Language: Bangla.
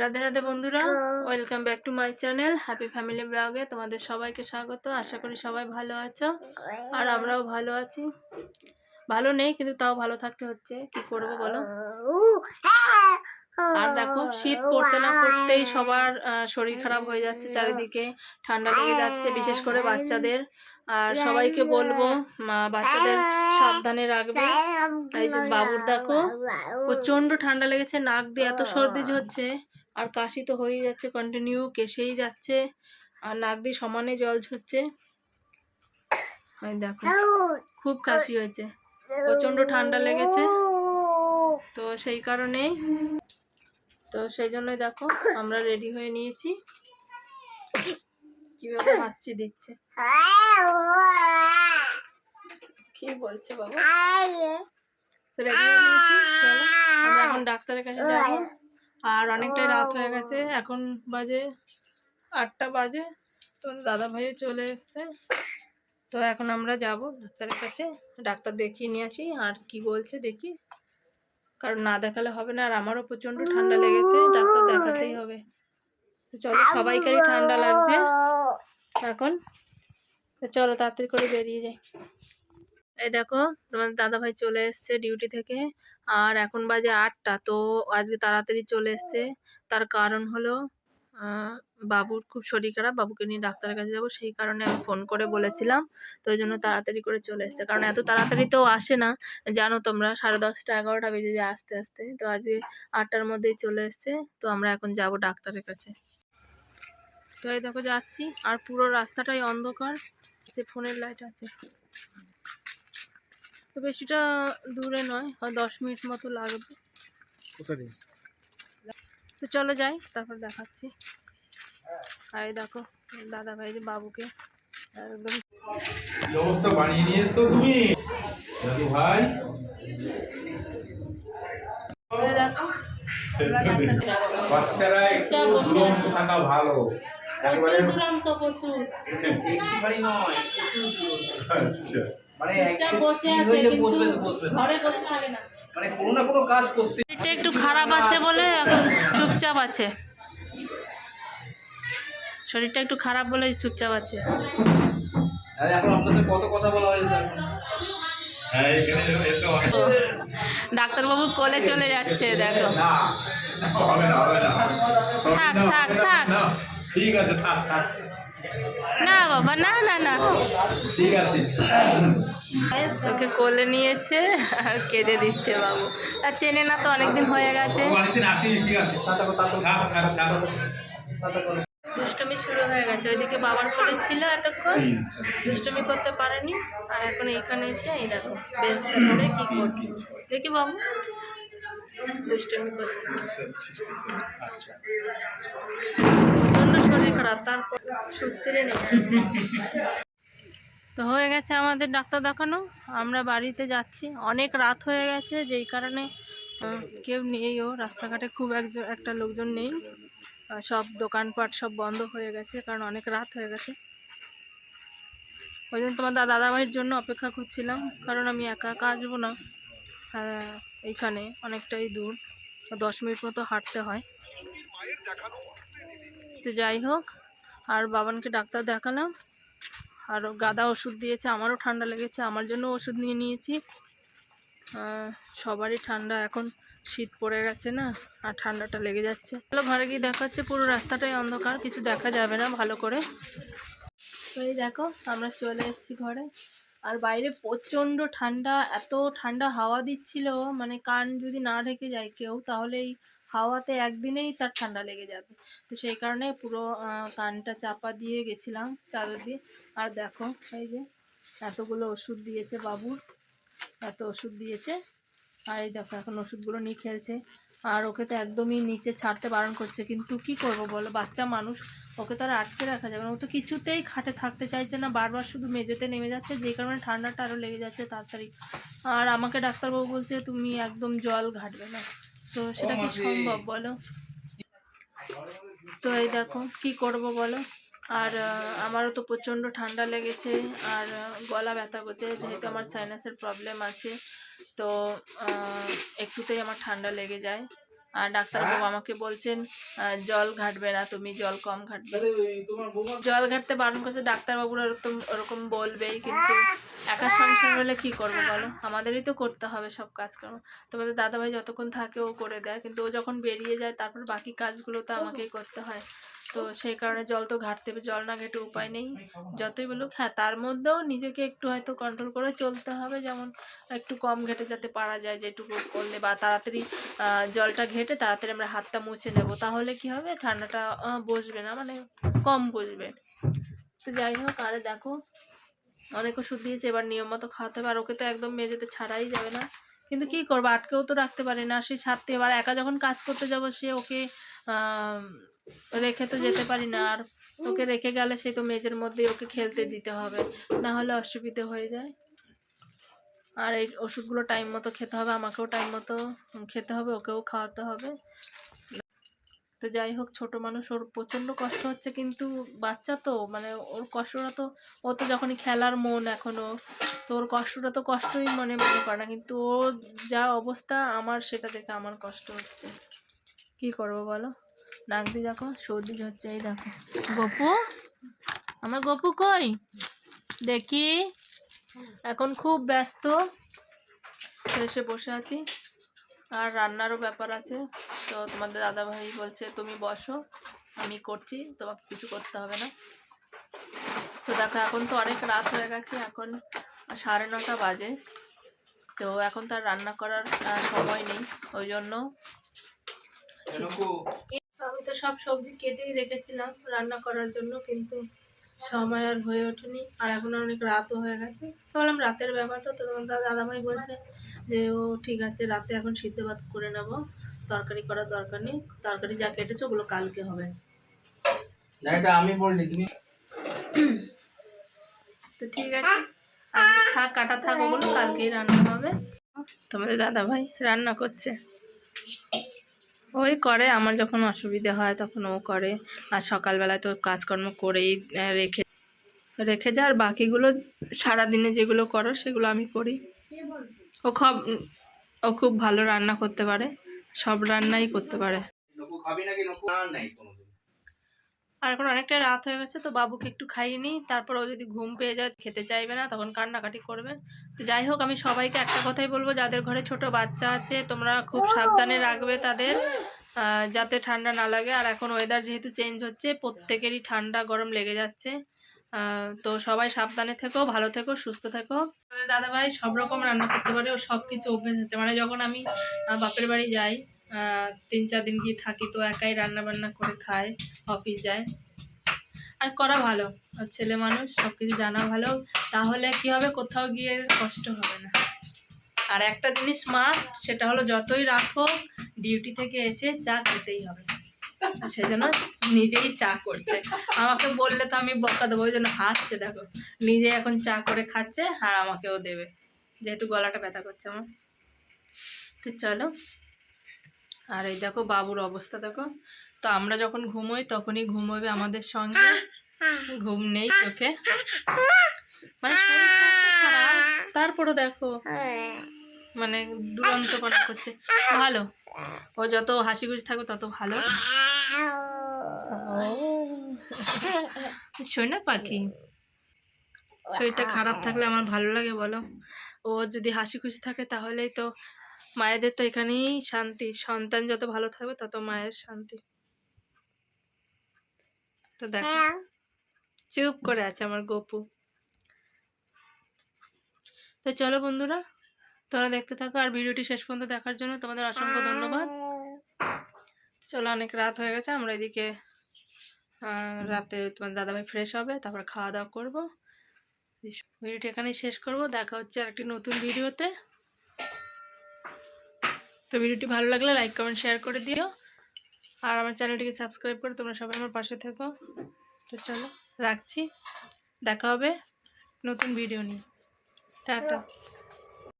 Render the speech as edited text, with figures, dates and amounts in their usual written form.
রাধে রাধে বন্ধুরা, welcome back to my channel happy family ব্লগে। তোমাদের সবাইকে স্বাগত। আশা করি সবাই ভালো আছো, আর আমরাও ভালো আছি। ভালো নেই কিন্তু তাও ভালো থাকতে হচ্ছে, কি করব বলো। আর দেখো, শীত পড়তে না পড়তেই সবার শরীর খারাপ হয়ে যাচ্ছে, চারিদিকে ঠান্ডা লেগে যাচ্ছে, বিশেষ করে বাচ্চাদের। আর সবাইকে বলবো বাচ্চাদের সাবধানে রাখবে। এই যে বাবুর দেখো প্রচন্ড ঠান্ডা লেগেছে, নাক দিয়ে এত সর্দি হচ্ছে, আর কাশি তো হয়েই যাচ্ছে, কন্টিনিউ কেসেই যাচ্ছে, আর নাক দিয়ে সমানে জল ঝরছে। দেখো খুব কাশি হয়েছে, প্রচন্ড ঠান্ডা লেগেছে, তো সেই কারণেই, তো সেই জন্যই দেখো আমরা রেডি হয়ে নিয়েছি। কিভাবে হাঁচি দিচ্ছে, কি বলছে বাবা। রেডি হয়ে নিয়েছি, চলো আমরা এখন ডাক্তারের কাছে যাবো। আর অনেকটাই রাত হয়ে গেছে, এখন বাজে 8টা বাজে। তো দাদা ভাইও চলে এসছে, তো এখন আমরা যাব ডাক্তারের কাছে, ডাক্তার দেখিয়ে নিয়ে আসি আর কি বলছে দেখি, কারণ না দেখালে হবে না। আর আমারও প্রচন্ড ঠান্ডা লেগেছে, ডাক্তার দেখাতেই হবে। তো চলো, সবাইকারই ঠান্ডা লাগছে এখন, তো চলো তাড়াতাড়ি করে বেরিয়ে যাই। এই দেখো তোমাদের দাদা ভাই চলে এসছে ডিউটি থেকে, আর এখন বাজে 8টা। তো আজকে তাড়াতাড়ি চলে এসছে, তার কারণ হলো বাবুর খুব শরীর খারাপ, বাবুকে নিয়ে ডাক্তারের কাছে যাবো, সেই কারণে আমি ফোন করে বলেছিলাম। তো ওই জন্য তাড়াতাড়ি করে চলে এসছে, কারণ এত তাড়াতাড়ি তো আসে না, জানো তোমরা, 10:30 11টা বেজে যায় আস্তে আস্তে। তো আজকে 8টার মধ্যেই চলে এসছে, তো আমরা এখন যাব ডাক্তারের কাছে। তো এই দেখো যাচ্ছি, আর পুরো রাস্তাটাই অন্ধকার, যে ফোনের লাইট আছে। তো বেশিটা দূরে নয়, 10 মিনিট মতো লাগবে। তো চলো যাই, তারপর দেখাচ্ছি। আর দেখো দাদা ভাই বাবুকে একদম কি অবস্থা বানিয়ে নিয়ে এসছো তুমি দাদু ভাই। দেখো বাচ্চারা একটু দূরত্ব থাকা ভালো, একবারে দুরন্ত প্রচুর। আচ্ছা মানে চুপচাপ বসে আছে, কিন্তু ঘরে বসে থাকে না, মানে কোনো না কোনো কাজ করতে। এটা একটু খারাপ আছে বলে এখন চুপচাপ আছে, শরীরটা একটু খারাপ বলে চুপচাপ আছে। আরে এখন আপনাদের কত কথা বলা হয়েছে এখন। হ্যাঁ এখানে এটা অনেক ডাক্তারবাবুর কোলে চলে যাচ্ছে, দেখো। না হবে না হবে না থাক থাক থাক, ঠিক আছে থাক থাক না বাবা, না না না, ঠিক আছে। তোকে কোলে নিয়েছে আর কেঁদে দিচ্ছে বাবু, আর চেনে না তো, অনেকদিন হয়ে গেছে। অনেকদিন আসেনি, ঠিক আছে থাক থাক থাক। দুষ্টুমি শুরু হয়ে গেছে, ওইদিকে বাবার কোলে ছিল এতক্ষণ, দুষ্টুমি করতে পারেনি, আর এখন এইখানে এসে এই দেখো বেঞ্চটা ধরে কি করছে দেখি বাবু, দুষ্টুমি করছে। প্রচন্ড শরীর খারাপ, তারপর সুস্থিরে নেই। তো হয়ে গেছে আমাদের ডাক্তার দেখানো, আমরা বাড়িতে যাচ্ছি। অনেক রাত হয়ে গেছে, যেই কারণে কেউ নেইও রাস্তাঘাটে, খুব একটা লোকজন নেই, সব দোকানপাট সব বন্ধ হয়ে গেছে, কারণ অনেক রাত হয়ে গেছে। ওই জন্য তোমার দাদাভাইয়ের জন্য অপেক্ষা করছিলাম, কারণ আমি একা একা আসবো না, এইখানে অনেকটাই দূর, 10 মিনিট মতো হাঁটতে হয়। তো যাই হোক, আর বাবানকে ডাক্তার দেখালাম, আর গাদা ওষুধ দিয়েছে, আমারও ঠান্ডা লেগেছে, আমার জন্য ওষুধ নিয়ে নিয়েছি। সবারই ঠান্ডা, এখন শীত পড়ে গেছে না, আর ঠান্ডাটা লেগে যাচ্ছে। চলো ঘরে গিয়ে দেখাচ্ছে, পুরো রাস্তাটাই অন্ধকার, কিছু দেখা যাবে না ভালো করে। তো এই দেখো আমরা চলে এসেছি ঘরে, আর বাইরে প্রচণ্ড ঠান্ডা, এত ঠান্ডা হাওয়া দিচ্ছিল, মানে কান যদি না ঢেকে যায় কেউ, তাহলে এই হাওয়াতে একদিনেই তার ঠান্ডা লেগে যাবে। তো সেই কারণে পুরো কানটা চাপা দিয়ে গেছিলাম চাদর দিয়ে। আর দেখো এই যে এতগুলো ওষুধ দিয়েছে বাবুর, এত ওষুধ দিয়েছে, আর এই দেখো এখন ওষুধগুলো নিয়ে খেলছে। আর ওকে তো একদমই নিচে ছাড়তে বারণ করছে, কিন্তু কি করব বলো, বাচ্চা মানুষ, ওকে তো আর আটকে রাখা যাবে না, ও তো কিছুতেই খাটে থাকতে চাইছে না, বারবার শুধু মেঝেতে নেমে যাচ্ছে, যে কারণে ঠান্ডাটা আরও লেগে যাচ্ছে তাড়াতাড়ি। আর আমাকে ডাক্তারবাবু বলছে তুমি একদম জল ঘাটবে না, তো সেটা কি সম্ভব বলো। তো এই দেখো কি করব বলো। আর আমারও তো প্রচণ্ড ঠান্ডা লেগেছে, আর গলা ব্যথা করছে, যেহেতু আমার সাইনাসের প্রবলেম আছে, তো একটুতেই আমার ঠান্ডা লেগে যায়। আর ডাক্তারবাবু আমাকে বলছেন জল ঘাটবে না, তুমি জল কম ঘাটবে। জল ঘাটতে বারণ করছে ডাক্তারবাবুরা, ওরকম বলবেই, কিন্তু একা সংসার হলে কি করবো বলো, আমাদেরই তো করতে হবে সব কাজকর্ম। তোমাদের দাদাভাই যতক্ষণ থাকে ও করে দেয়, কিন্তু ও যখন বেরিয়ে যায় তারপর বাকি কাজগুলো তো আমাকেই করতে হয়। তো সেই কারণে জল তো ঘাটতে হবে, জল না ঘেটে উপায় নেই যতই বলুক। হ্যাঁ, তার মধ্যেও নিজেকে একটু হয়তো কন্ট্রোল করে চলতে হবে, যেমন একটু কম ঘেটে যাতে পারা যায়, যেটুকু করলে বা তাড়াতাড়ি জলটা ঘেটে তাড়াতাড়ি আমরা হাতটা মুছে নেব, তাহলে কি হবে ঠান্ডাটা বসবে না, মানে কম বসবে। তো যাই হোক, আরে দেখো অনেক ওষুধ দিয়েছে, এবার নিয়ম মতো খাওয়াতে হবে। আর ওকে তো একদম মেঝেতে ছাড়াই যাবে না, কিন্তু কি করবো, আটকেও তো রাখতে পারি না, সেই সারতে এবার একা যখন কাজ করতে যাবো সে ওকে রেখে তো যেতে পারি না, আর ওকে রেখে গেলে সে তো মেঝের মধ্যেই ওকে খেলতে দিতে হবে, না হলে অসুবিধে হয়ে যায়। আর এই ওষুধগুলো টাইম মতো খেতে হবে, আমাকেও টাইম মতো খেতে হবে, ওকেও খাওয়াতে হবে। তো যাই হোক, ছোট মানুষ, ওর প্রচণ্ড কষ্ট হচ্ছে, কিন্তু বাচ্চা তো মানে ওর কষ্টটা তো, ও তো যখনই খেলার মন এখনও, তো ওর কষ্টটা তো কষ্টই মনে করে না, কিন্তু ও যা অবস্থা আমার, সেটা দেখে আমার কষ্ট হচ্ছে। কি করবো বলো, নাক দিয়ে দেখো সর্দি হচ্ছে। এই দেখো গপু, আমার গপু কই দেখি, এখন খুব ব্যস্ত, এসে বসে আছি। আর রান্নারও ব্যাপার আছে, তো তোমাদের দাদাভাই বলছে তুমি বসো, আমি করছি, তোমাকে কিছু করতে হবে না। তো দেখো এখন তো অনেক রাত হয়ে গেছে, এখন 9:30 বাজে, তো এখন তো আর রান্না করার সময় নেই, ওই জন্য আমি তো সব সবজি কেটেই রেখেছিলাম রান্না করার জন্য, কিন্তু সময় আর হয়ে ওঠেনি, আর এখন অনেক রাতও হয়ে গেছে। তো বললাম রাতের ব্যাপার, তো তোমার দাদাভাই বলছে যে ও ঠিক আছে, রাতে এখন সিদ্ধ ভাত করে নেব, তরকারি করার দরকার নেই, তরকারি যা কেটেছো ওগুলো কালকে হবে। আমি বলিনি তুমি। তো ঠিক আছে, আজকে থাক, কাটা থাক, ওগুলো কালকেই রান্না হবে। তোমাদের দাদাভাই রান্না করছে, ওই করে, আমার যখন অসুবিধা হয় তখন ও করে, আর সকালবেলায় তো কাজকর্ম করেই রেখে যায়, আর বাকিগুলো সারাদিনে যেগুলো করো সেগুলো আমি করি। ও খুব ভালো রান্না করতে পারে, সব রান্নাই করতে পারে। আর এখন অনেকটা রাত হয়ে গেছে, তো বাবুকে একটু খাইয়ে নিই, তারপর ও যদি ঘুম পেয়ে যায়, খেতে চাইবে না, তখন কান্নাকাটি করবে। তো যাই হোক, আমি সবাইকে একটা কথাই বলবো, যাদের ঘরে ছোট বাচ্চা আছে তোমরা খুব সাবধানে রাখবে তাদের, যাতে ঠান্ডা না লাগে। আর এখন ওয়েদার যেহেতু চেঞ্জ হচ্ছে, প্রত্যেকেরই ঠান্ডা গরম লেগে যাচ্ছে, তো সবাই সাবধানে থেকো, ভালো থেকো, সুস্থ থেকো। দাদাভাই সব রকম রান্না করতে পারে, ও সব কিছু অভ্যেস আছে, মানে যখন আমি বাপের বাড়ি যাই 3-4 দিন গিয়ে থাকি, তো একাই রান্না বান্না করে খায়, অফিস যায়। আর করা ভালো, আর ছেলে মানুষ, সব কিছু জানা ভালো, তাহলে কি হবে, কোথাও গিয়ে কষ্ট হবে না। আর একটা জিনিস মাস্ট, সেটা হলো যতই রাত হোক ডিউটি থেকে এসে চা খেতেই হবে, সেই জন্য নিজেই চা করছে। আমাকে বললে তো আমি বকা দেবো, ওই জন্য হাসছে, দেখো নিজে এখন চা করে খাচ্ছে, আর আমাকেও দেবে, যেহেতু গলাটা ব্যথা করছে আমার। তো চলো, আর এই দেখো বাবুর অবস্থা দেখো, তো আমরা যখন ঘুমোই তখনই ঘুমোবে আমাদের সঙ্গে, ঘুম নেই চোখে, মানে খারাপ, তারপরও দেখো মানে দুরন্তপনা করছে। ভালো, ও যত হাসি খুশি থাকো তত ভালো। শোনা পাখি, শরীরটা খারাপ থাকলে আমার ভালো লাগে বলো, ও যদি হাসি খুশি থাকে তাহলেই তো মায়েদের তো এখানেই শান্তি, সন্তান যত ভালো থাকবে তত মায়ের শান্তি। তো দেখো চুপ করে আছে আমার গপু। তো চলো বন্ধুরা, তোমরা দেখতে থাকো, আর ভিডিওটি শেষ পর্যন্ত দেখার জন্য তোমাদের অসংখ্য ধন্যবাদ। চলো, অনেক রাত হয়ে গেছে, আমরা এদিকে রাতে তোমার দাদাভাই ফ্রেশ হবে, তারপর খাওয়া দাওয়া করবো। ভিডিওটি এখানেই শেষ করব, দেখা হচ্ছে আরেকটি নতুন ভিডিওতে। তো ভিডিওটি ভালো লাগলে লাইক কমেন্ট শেয়ার করে দিও, আর আমার চ্যানেলটিকে সাবস্ক্রাইব করে তোমরা সবাই আমার পাশে থেকো। তো চলো রাখছি, দেখা হবে নতুন ভিডিও নিয়ে, টাটা।